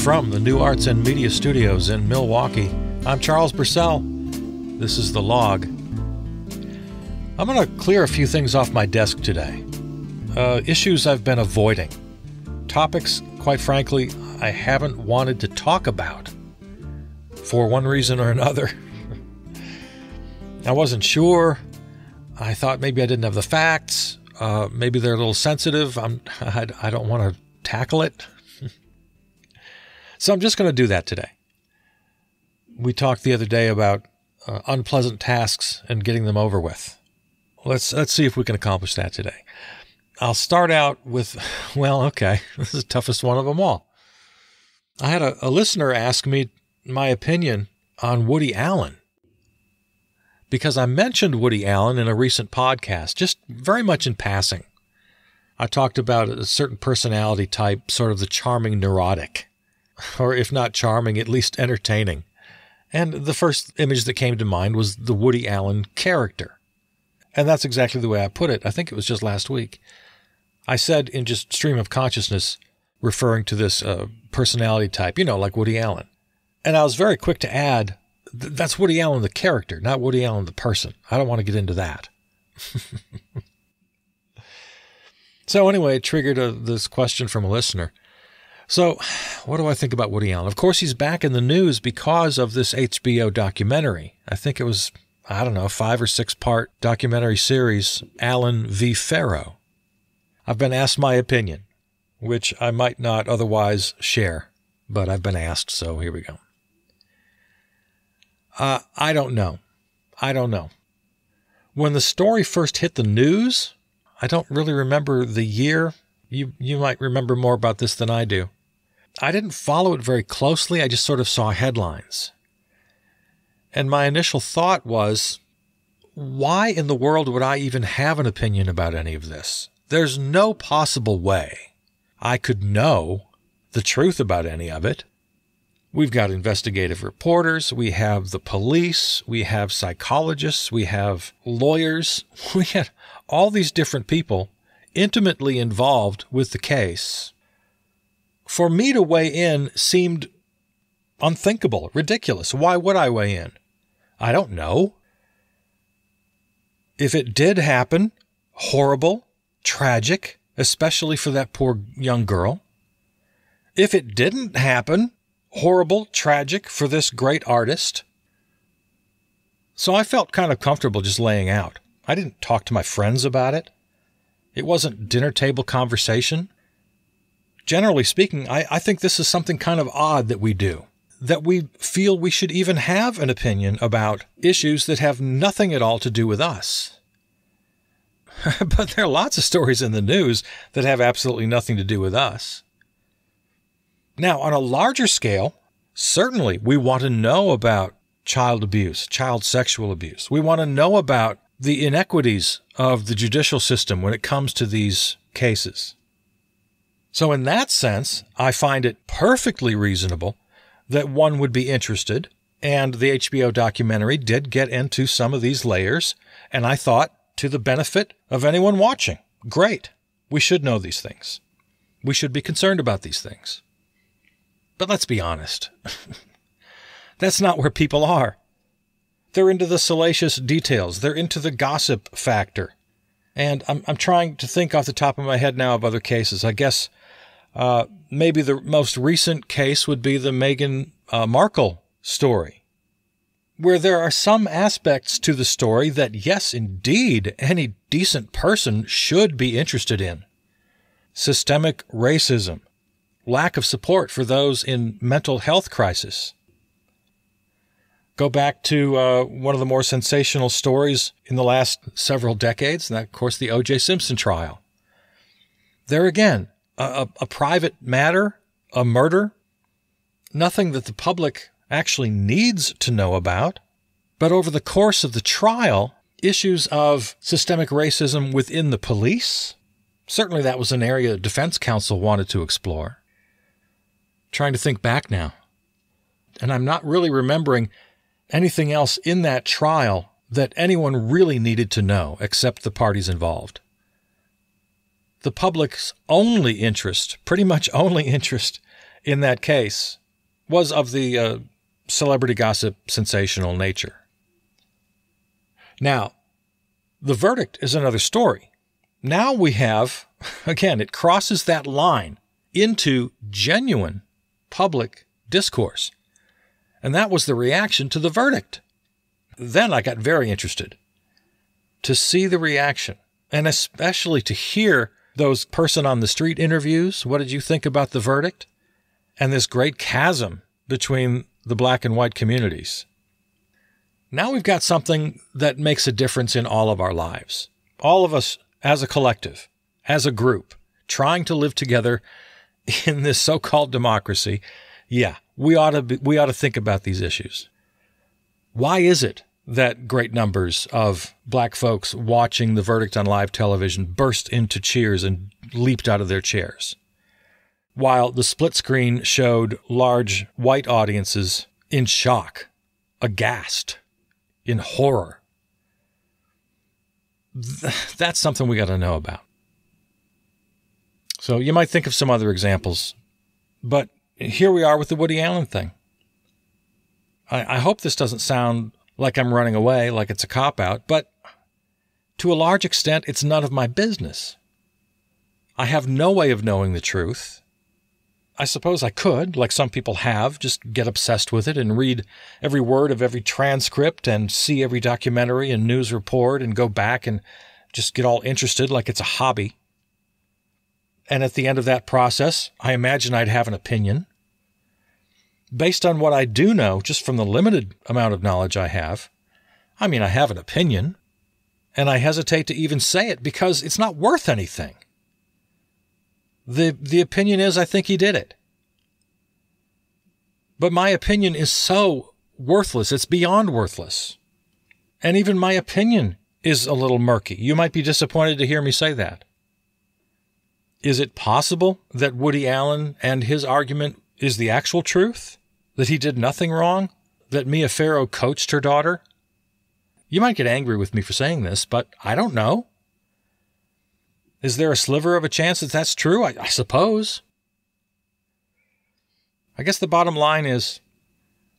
From the New Arts and Media Studios in Milwaukee, I'm Charles Purcell. This is The Log. I'm going to clear a few things off my desk today. Issues I've been avoiding. Topics, quite frankly, I haven't wanted to talk about for one reason or another. I wasn't sure. I thought maybe I didn't have the facts. Maybe they're a little sensitive. I don't want to tackle it. So I'm just going to do that today. We talked the other day about unpleasant tasks and getting them over with. Let's see if we can accomplish that today. I'll start out with, this is the toughest one of them all. I had a listener ask me my opinion on Woody Allen, because I mentioned Woody Allen in a recent podcast, just very much in passing. I talked about a certain personality type, sort of the charming neurotic. Or if not charming, at least entertaining. And the first image that came to mind was the Woody Allen character. And that's exactly the way I put it. I think it was just last week. I said in just stream of consciousness, referring to this personality type, like Woody Allen. And I was very quick to add, that's Woody Allen the character, not Woody Allen the person. I don't want to get into that. So anyway, it triggered this question from a listener. So, what do I think about Woody Allen? Of course, he's back in the news because of this HBO documentary. I think it was, 5 or 6 part documentary series, Allen v. Farrow. I've been asked my opinion, which I might not otherwise share, but I've been asked, so here we go. I don't know. When the story first hit the news, I don't really remember the year. You might remember more about this than I do. I didn't follow it very closely. I just sort of saw headlines. And my initial thought was, why in the world would I even have an opinion about any of this? There's no possible way I could know the truth about any of it. We've got investigative reporters, we have the police, we have psychologists, we have lawyers, we had all these different people intimately involved with the case. For me to weigh in seemed unthinkable, ridiculous. Why would I weigh in? I don't know. If it did happen, horrible, tragic, especially for that poor young girl. If it didn't happen, horrible, tragic for this great artist. So I felt kind of comfortable just laying out. I didn't talk to my friends about it. It wasn't dinner table conversation. Generally speaking, I think this is something kind of odd that we do, that we feel we should even have an opinion about issues that have nothing at all to do with us. But there are lots of stories in the news that have absolutely nothing to do with us. Now, on a larger scale, certainly we want to know about child abuse, child sexual abuse. We want to know about the inequities of the judicial system when it comes to these cases. So in that sense, I find it perfectly reasonable that one would be interested, and the HBO documentary did get into some of these layers, and I thought, to the benefit of anyone watching, great, we should know these things. We should be concerned about these things. But let's be honest. That's not where people are. They're into the salacious details. They're into the gossip factor. And I'm trying to think off the top of my head now of other cases. I guess maybe the most recent case would be the Meghan Markle story, where there are some aspects to the story that, yes, indeed, any decent person should be interested in. Systemic racism, lack of support for those in mental health crisis. Go back to one of the more sensational stories in the last several decades, and that, of course, the O.J. Simpson trial. There again, a private matter, a murder, nothing that the public actually needs to know about. But over the course of the trial, issues of systemic racism within the police, certainly that was an area the defense counsel wanted to explore. Trying to think back now. And I'm not really remembering anything else in that trial that anyone really needed to know except the parties involved. The public's only interest, pretty much only interest in that case, was of the celebrity gossip sensational nature. Now, the verdict is another story. Now we have, again, it crosses that line into genuine public discourse. And that was the reaction to the verdict. Then I got very interested to see the reaction, and especially to hear those person on the street interviews. What did you think about the verdict? And this great chasm between the black and white communities. Now we've got something that makes a difference in all of our lives. All of us as a collective, as a group, trying to live together in this so-called democracy. Yeah, we ought to think about these issues. Why is it that great numbers of black folks watching the verdict on live television burst into cheers and leaped out of their chairs, while the split screen showed large white audiences in shock, aghast, in horror? That's something we got to know about. So you might think of some other examples, but here we are with the Woody Allen thing. I hope this doesn't sound like I'm running away, like it's a cop-out, but to a large extent, it's none of my business. I have no way of knowing the truth. I suppose I could, like some people have, just get obsessed with it and read every word of every transcript and see every documentary and news report and go back and just get all interested like it's a hobby. And at the end of that process, I imagine I'd have an opinion. Based on what I do know, just from the limited amount of knowledge I have, I have an opinion, and I hesitate to even say it because it's not worth anything. The opinion is, I think he did it. But my opinion is so worthless, it's beyond worthless. And even my opinion is a little murky. You might be disappointed to hear me say that. Is it possible that Woody Allen and his argument is the actual truth? That he did nothing wrong? That Mia Farrow coached her daughter? You might get angry with me for saying this, but I don't know. Is there a sliver of a chance that that's true? I suppose. I guess the bottom line is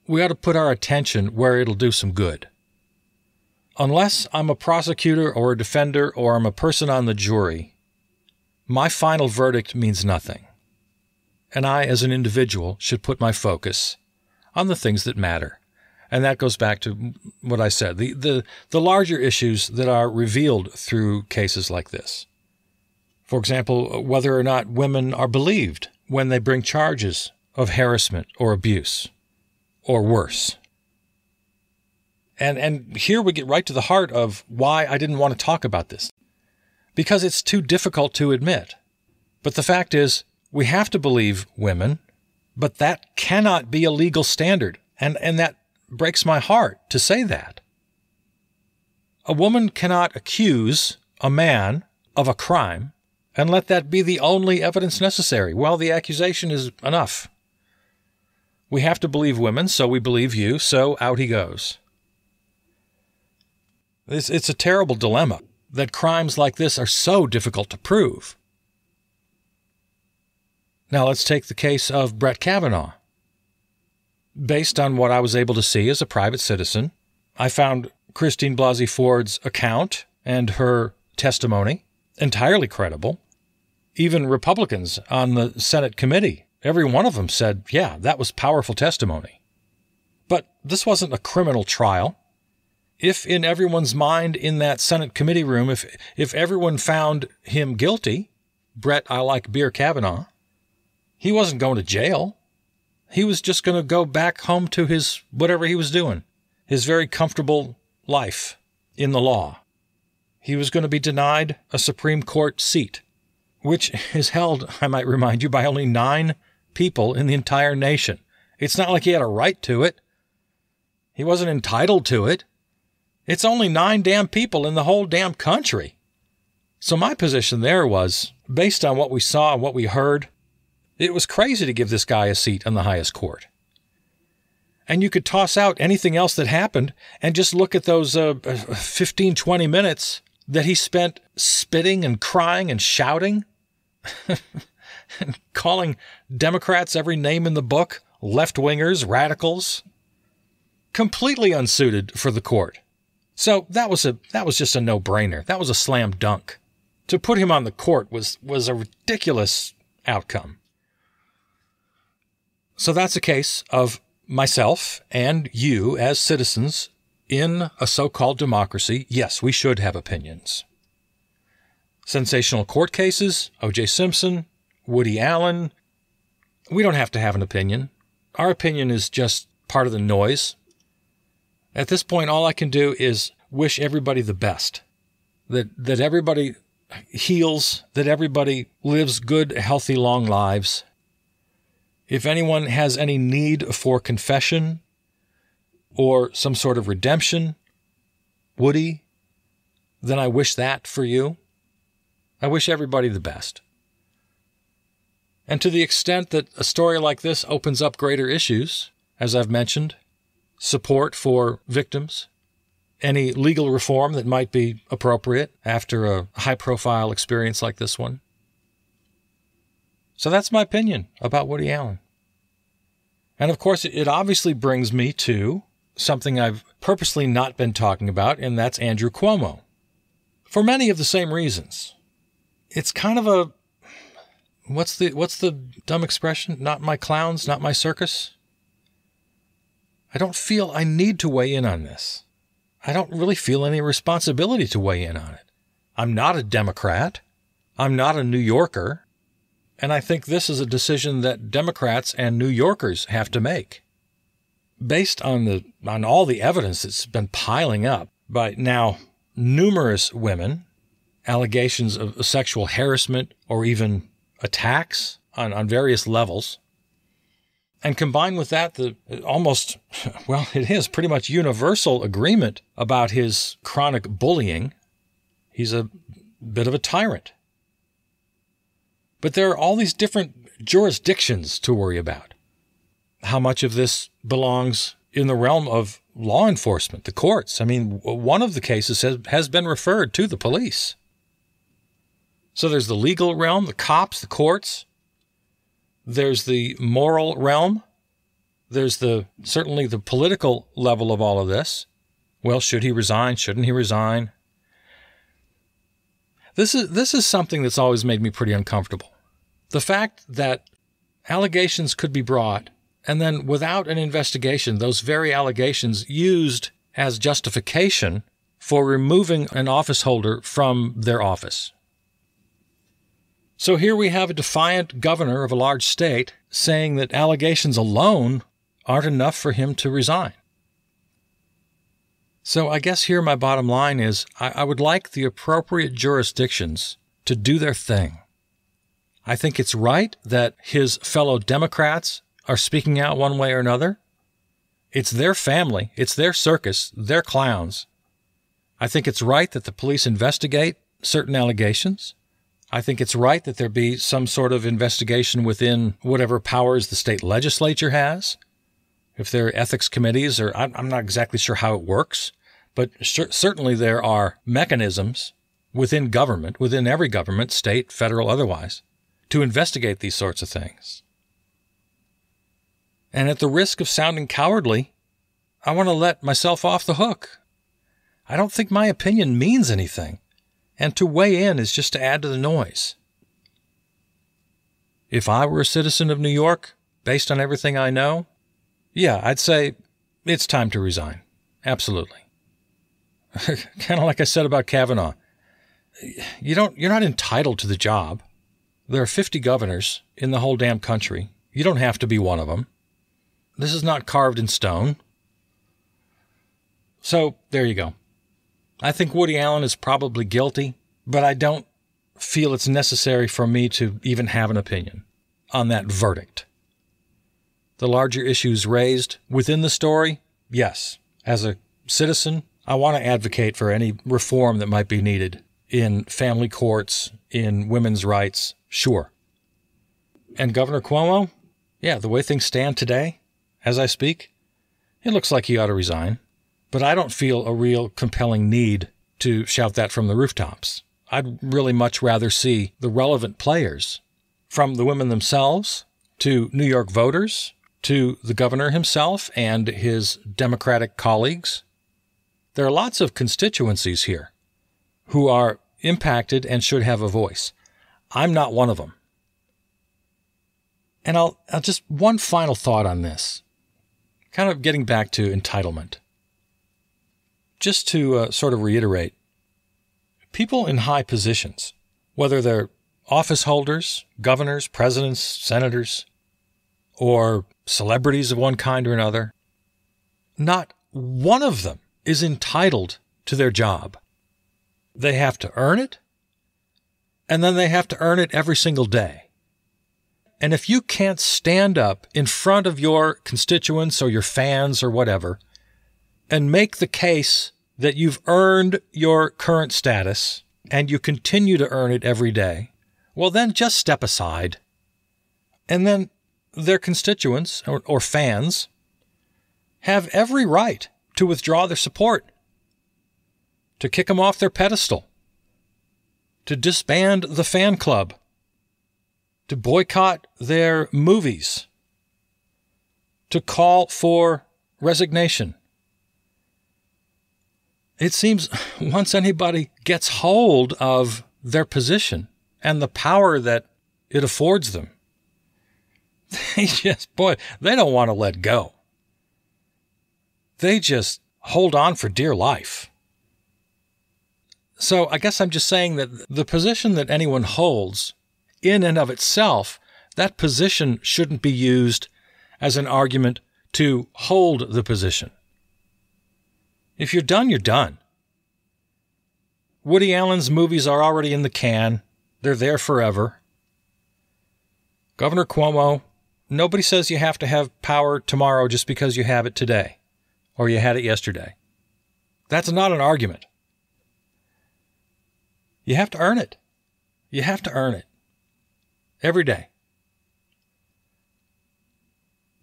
we ought to put our attention where it'll do some good. Unless I'm a prosecutor or a defender or I'm a person on the jury, my final verdict means nothing. And I, as an individual, should put my focus on the things that matter. And that goes back to what I said, the larger issues that are revealed through cases like this. For example, whether or not women are believed when they bring charges of harassment or abuse, or worse. And here we get right to the heart of why I didn't want to talk about this. Because it's too difficult to admit. But the fact is, we have to believe women, but that cannot be a legal standard. And that breaks my heart to say that. A woman cannot accuse a man of a crime and let that be the only evidence necessary. Well, the accusation is enough. We have to believe women, so we believe you, so out he goes. It's a terrible dilemma that crimes like this are so difficult to prove. Now let's take the case of Brett Kavanaugh. Based on what I was able to see as a private citizen, I found Christine Blasey Ford's account and her testimony entirely credible. Even Republicans on the Senate committee, every one of them said, yeah, that was powerful testimony. But this wasn't a criminal trial. If in everyone's mind in that Senate committee room, if everyone found him guilty, Brett I Like Beer Kavanaugh, he wasn't going to jail. He was just going to go back home to his whatever he was doing, his very comfortable life in the law. He was going to be denied a Supreme Court seat, which is held, I might remind you, by only 9 people in the entire nation. It's not like he had a right to it. He wasn't entitled to it. It's only 9 damn people in the whole damn country. So my position there was, based on what we saw and what we heard, it was crazy to give this guy a seat on the highest court. And you could toss out anything else that happened and just look at those 15, 20 minutes that he spent spitting and crying and shouting and calling Democrats every name in the book, left-wingers, radicals, completely unsuited for the court. So that was just a no-brainer. That was a slam dunk. To put him on the court was a ridiculous outcome. So that's a case of myself and you as citizens in a so-called democracy. Yes, we should have opinions. Sensational court cases, O.J. Simpson, Woody Allen, we don't have to have an opinion. Our opinion is just part of the noise. At this point, all I can do is wish everybody the best, that everybody heals, that everybody lives good, healthy, long lives. If anyone has any need for confession or some sort of redemption, Woody, then I wish that for you. I wish everybody the best. And to the extent that a story like this opens up greater issues, as I've mentioned, support for victims, any legal reform that might be appropriate after a high-profile experience like this one. So that's my opinion about Woody Allen. And of course, it obviously brings me to something I've purposely not been talking about, and that's Andrew Cuomo. For many of the same reasons. It's kind of a, what's the dumb expression? Not my clowns, not my circus. I don't feel I need to weigh in on this. I don't really feel any responsibility to weigh in on it. I'm not a Democrat. I'm not a New Yorker. And I think this is a decision that Democrats and New Yorkers have to make. Based on all the evidence that's been piling up by now numerous women, allegations of sexual harassment or even attacks on various levels, and combined with that, it is pretty much universal agreement about his chronic bullying. He's a bit of a tyrant. But there are all these different jurisdictions to worry about. How much of this belongs in the realm of law enforcement, the courts? I mean, one of the cases has been referred to the police. So there's the legal realm, the cops, the courts. There's the moral realm. There's certainly the political level of all of this. Well, should he resign? Shouldn't he resign? This is something that's always made me pretty uncomfortable. The fact that allegations could be brought, and then without an investigation, those very allegations used as justification for removing an office holder from their office. So here we have a defiant governor of a large state saying that allegations alone aren't enough for him to resign. So I guess here my bottom line is I would like the appropriate jurisdictions to do their thing. I think it's right that his fellow Democrats are speaking out one way or another. It's their family. It's their circus. They're clowns. I think it's right that the police investigate certain allegations. I think it's right that there be some sort of investigation within whatever powers the state legislature has. If there are ethics committees, or I'm not exactly sure how it works, but certainly there are mechanisms within government, within every government, state, federal, otherwise, to investigate these sorts of things. And at the risk of sounding cowardly, I want to let myself off the hook. I don't think my opinion means anything, and to weigh in is just to add to the noise. If I were a citizen of New York, based on everything I know, yeah, I'd say it's time to resign. Absolutely. Kind of like I said about Kavanaugh. You're not entitled to the job. There are 50 governors in the whole damn country. You don't have to be one of them. This is not carved in stone. So there you go. I think Woody Allen is probably guilty, but I don't feel it's necessary for me to even have an opinion on that verdict. The larger issues raised within the story, yes. As a citizen, I want to advocate for any reform that might be needed in family courts, in women's rights, sure. And Governor Cuomo, yeah, the way things stand today, as I speak, It looks like he ought to resign, but I don't feel a real compelling need to shout that from the rooftops. I'd really much rather see the relevant players, from the women themselves to New York voters to the governor himself and his Democratic colleagues. There are lots of constituencies here who are impacted and should have a voice. I'm not one of them. And I'll just one final thought on this, kind of getting back to entitlement. Just to sort of reiterate, people in high positions, whether they're office holders, governors, presidents, senators, or celebrities of one kind or another, not one of them is entitled to their job. They have to earn it, and then they have to earn it every single day. And if you can't stand up in front of your constituents or your fans or whatever and make the case that you've earned your current status and you continue to earn it every day, well, then just step aside. And then their constituents or fans have every right to withdraw their support, to kick them off their pedestal, to disband the fan club, to boycott their movies, to call for resignation. It seems once anybody gets hold of their position and the power that it affords them, they don't want to let go. They just hold on for dear life. So I guess I'm just saying that the position that anyone holds in and of itself, that position shouldn't be used as an argument to hold the position. If you're done, you're done. Woody Allen's movies are already in the can. They're there forever. Governor Cuomo, nobody says you have to have power tomorrow just because you have it today or you had it yesterday. That's not an argument. You have to earn it. You have to earn it. Every day.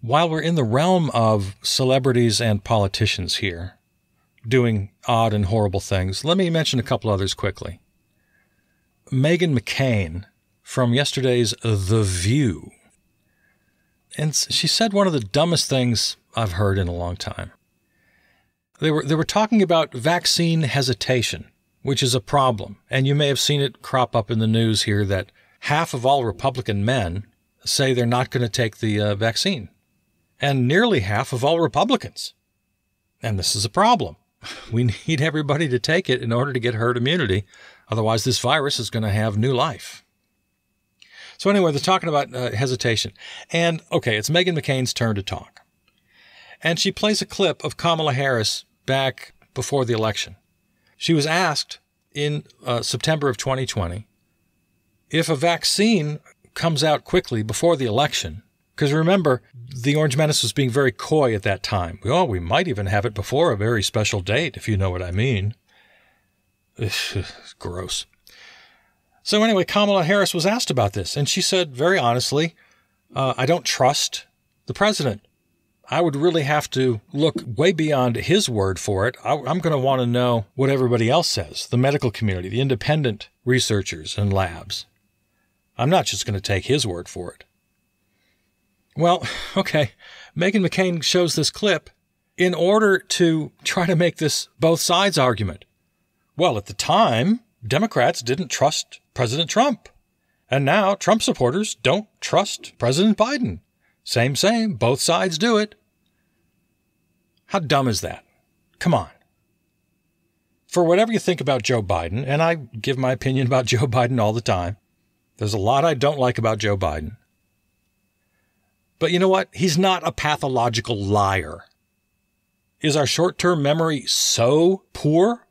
While we're in the realm of celebrities and politicians here, doing odd and horrible things, let me mention a couple others quickly. Meghan McCain from yesterday's The View. And she said one of the dumbest things I've heard in a long time. They were talking about vaccine hesitation, which is a problem. And you may have seen it crop up in the news here that half of all Republican men say they're not going to take the vaccine, and nearly half of all Republicans. And this is a problem. We need everybody to take it in order to get herd immunity. Otherwise, this virus is going to have new life. So anyway, they're talking about hesitation. And, okay, it's Meghan McCain's turn to talk. And she plays a clip of Kamala Harris back before the election. She was asked in September of 2020, if a vaccine comes out quickly before the election, because remember, the Orange Menace was being very coy at that time. Oh, we might even have it before a very special date, if you know what I mean. Gross. So anyway, Kamala Harris was asked about this, and she said very honestly, I don't trust the president. I would really have to look way beyond his word for it. I'm going to want to know what everybody else says, the medical community, the independent researchers and labs. I'm not just going to take his word for it. Well, okay, Meghan McCain shows this clip in order to try to make this both sides argument. Well, at the time, Democrats didn't trust President Trump. And now Trump supporters don't trust President Biden. Same, both sides do it. How dumb is that? Come on. For whatever you think about Joe Biden, and I give my opinion about Joe Biden all the time, there's a lot I don't like about Joe Biden. But you know what? He's not a pathological liar. Is our short-term memory so poor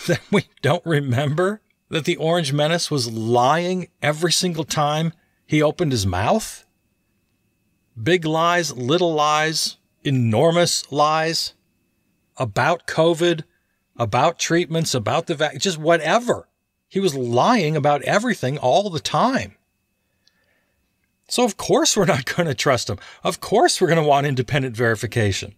that we don't remember that the Orange Menace was lying every single time he opened his mouth? Big lies, little lies, enormous lies about COVID, about treatments, about the vaccine, just whatever. He was lying about everything all the time. So of course we're not going to trust him. Of course we're going to want independent verification.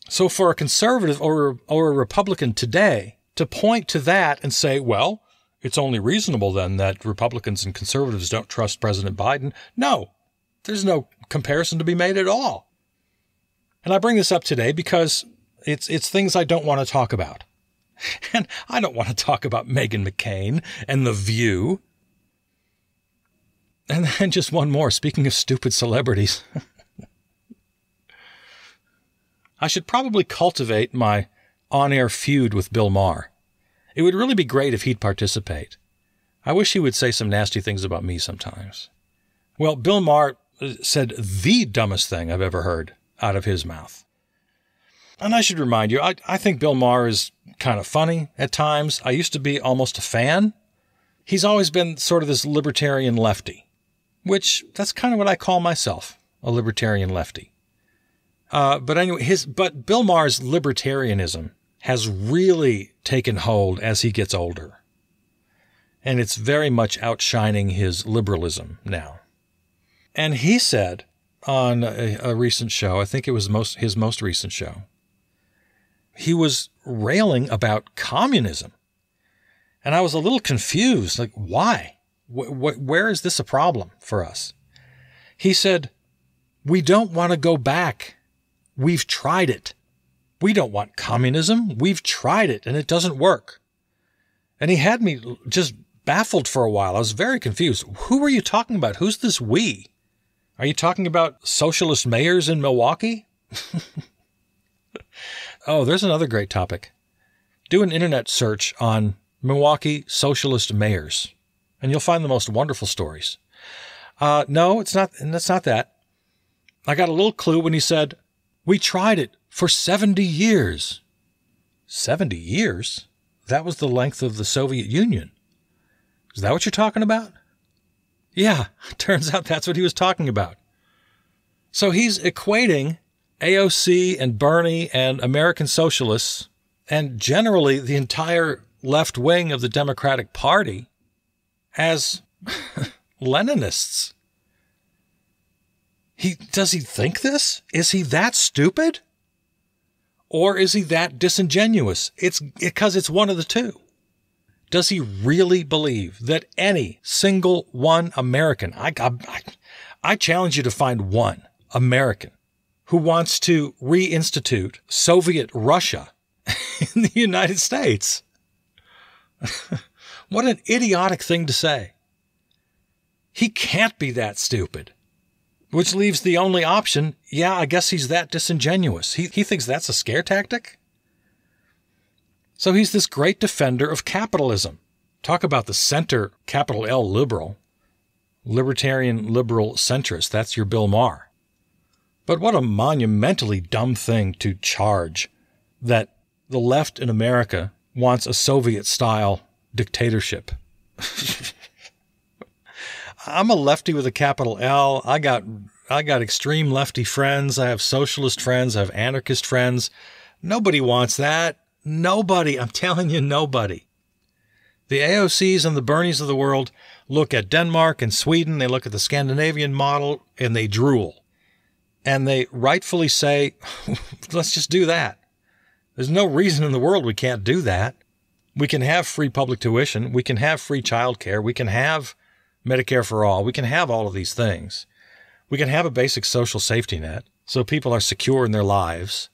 So for a conservative or a Republican today to point to that and say, well, it's only reasonable then that Republicans and conservatives don't trust President Biden. No, there's no comparison to be made at all. And I bring this up today because it's things I don't want to talk about. And I don't want to talk about Meghan McCain and The View. And then just one more, speaking of stupid celebrities. I should probably cultivate my on-air feud with Bill Maher. It would really be great if he'd participate. I wish he would say some nasty things about me sometimes. Well, Bill Maher said the dumbest thing I've ever heard out of his mouth. And I should remind you, I think Bill Maher is kind of funny at times. I used to be almost a fan. He's always been sort of this libertarian lefty, which that's kind of what I call myself, a libertarian lefty. But anyway, but Bill Maher's libertarianism has really taken hold as he gets older. And it's very much outshining his liberalism now. And he said on a recent show, I think it was his most recent show, he was railing about communism. And I was a little confused, like, why? Where is this a problem for us? He said, we don't want to go back. We've tried it. We don't want communism. We've tried it, and it doesn't work. And he had me just baffled for a while. I was very confused. Who are you talking about? Who's this we? Are you talking about socialist mayors in Milwaukee? Oh, there's another great topic. Do an internet search on Milwaukee socialist mayors, and you'll find the most wonderful stories. No, it's not. And that's not that. I got a little clue when he said, we tried it for 70 years. 70 years? That was the length of the Soviet Union. Is that what you're talking about? Yeah, turns out that's what he was talking about. So he's equating AOC and Bernie and American socialists and generally the entire left wing of the Democratic Party as Leninists. Does he think this? Is he that stupid? Or is he that disingenuous? It's because it's one of the two. Does he really believe that any single one American, I challenge you to find one American who wants to reinstitute Soviet Russia in the United States? What an idiotic thing to say. He can't be that stupid. Which leaves the only option, yeah, I guess he's that disingenuous. He thinks that's a scare tactic? So he's this great defender of capitalism. Talk about the center, capital L liberal. Libertarian, liberal, centrist. That's your Bill Maher. But what a monumentally dumb thing to charge that the left in America wants a Soviet-style dictatorship. I'm a lefty with a capital L. I got extreme lefty friends. I have socialist friends. I have anarchist friends. Nobody wants that. Nobody. I'm telling you, nobody. The AOCs and the Bernies of the world look at Denmark and Sweden. They look at the Scandinavian model and they drool. And they rightfully say, let's just do that. There's no reason in the world we can't do that. We can have free public tuition. We can have free childcare. We can have Medicare for all. We can have all of these things. We can have a basic social safety net so people are secure in their lives.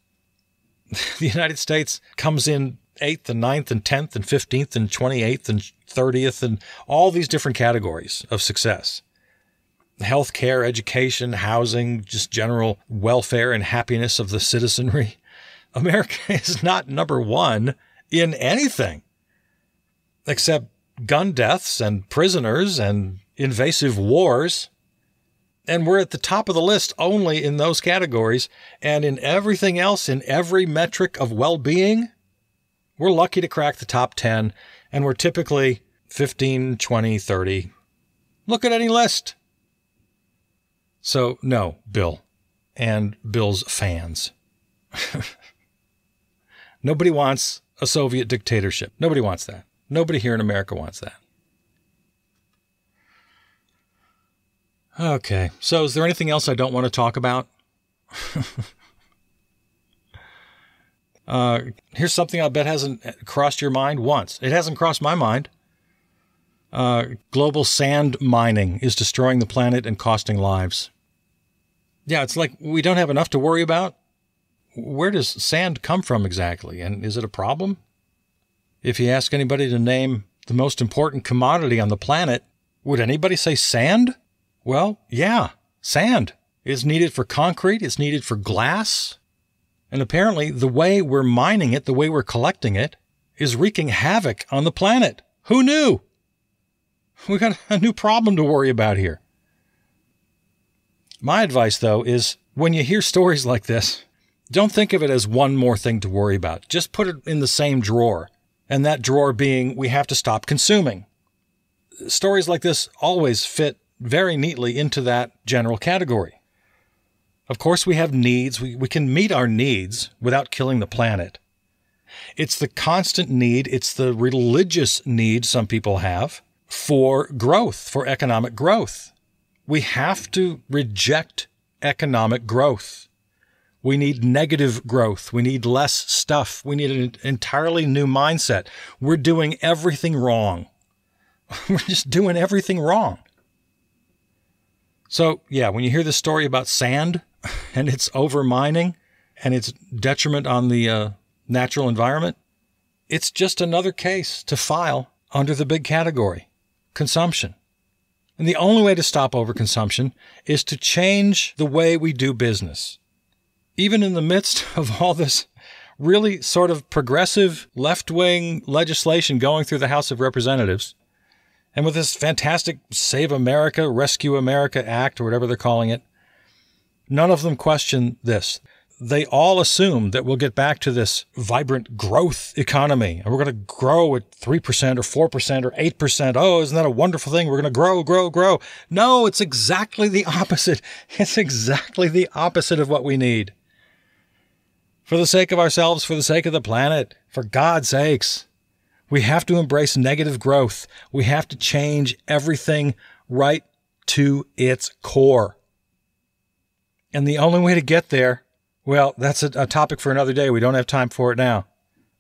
The United States comes in 8th and 9th and 10th and 15th and 28th and 30th and all these different categories of success. Healthcare, education, housing, just general welfare and happiness of the citizenry. America is not number one in anything except gun deaths and prisoners and invasive wars. And we're at the top of the list only in those categories. And in everything else, in every metric of well-being, we're lucky to crack the top 10. And we're typically 15, 20, 30. Look at any list. So no, Bill and Bill's fans. Nobody wants a Soviet dictatorship. Nobody wants that. Nobody here in America wants that. Okay, so is there anything else I don't want to talk about? Here's something I bet hasn't crossed your mind once. It hasn't crossed my mind. Global sand mining is destroying the planet and costing lives. Yeah, it's like we don't have enough to worry about. Where does sand come from exactly? And is it a problem? If you ask anybody to name the most important commodity on the planet, would anybody say sand? Well, yeah, sand is needed for concrete. It's needed for glass. And apparently the way we're mining it, the way we're collecting it, is wreaking havoc on the planet. Who knew? We got a new problem to worry about here. My advice, though, is when you hear stories like this, don't think of it as one more thing to worry about. Just put it in the same drawer, and that drawer being we have to stop consuming. Stories like this always fit very neatly into that general category. Of course, we have needs. We can meet our needs without killing the planet. It's the constant need, it's the religious need some people have for growth, for economic growth. We have to reject economic growth. We need negative growth. We need less stuff. We need an entirely new mindset. We're doing everything wrong. We're just doing everything wrong. So, yeah, when you hear this story about sand and its overmining and its detriment on the natural environment, it's just another case to file under the big category, consumption. And the only way to stop overconsumption is to change the way we do business. Even in the midst of all this really sort of progressive left-wing legislation going through the House of Representatives, and with this fantastic Save America, Rescue America Act, or whatever they're calling it, none of them question this. They all assume that we'll get back to this vibrant growth economy, and we're going to grow at 3% or 4% or 8%. Oh, isn't that a wonderful thing? We're going to grow, grow, grow. No, it's exactly the opposite. It's exactly the opposite of what we need. For the sake of ourselves, for the sake of the planet, for God's sakes, we have to embrace negative growth. We have to change everything right to its core. And the only way to get there, well, that's a topic for another day. We don't have time for it now.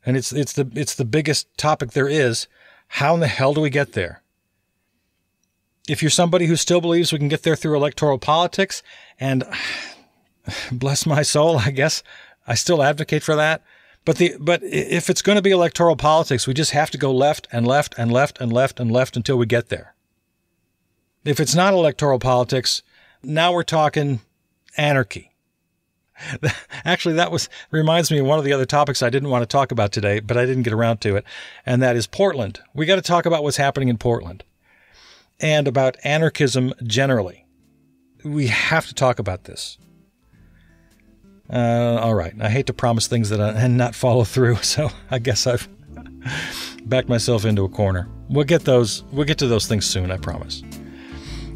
And it's the biggest topic there is. How in the hell do we get there? If you're somebody who still believes we can get there through electoral politics, and bless my soul, I guess I still advocate for that. But if it's going to be electoral politics, we just have to go left and left and left and left and left until we get there. If it's not electoral politics, now we're talking anarchy. Actually, that reminds me of one of the other topics I didn't want to talk about today, but I didn't get around to it, and that is Portland. We got to talk about what's happening in Portland and about anarchism generally. We have to talk about this. All right. I hate to promise things and not follow through, so I guess I've backed myself into a corner. We'll get to those things soon, I promise.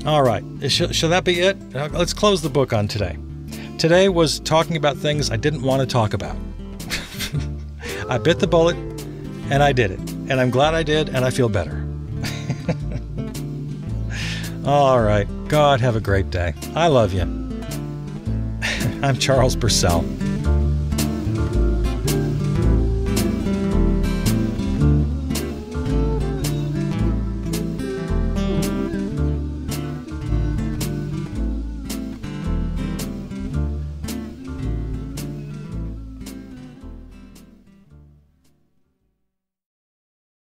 All right. Shall that be it? Let's close the book on today. Today was talking about things I didn't want to talk about. I bit the bullet, and I did it. And I'm glad I did, and I feel better. All right. God, have a great day. I love you. I'm Charles Purcell.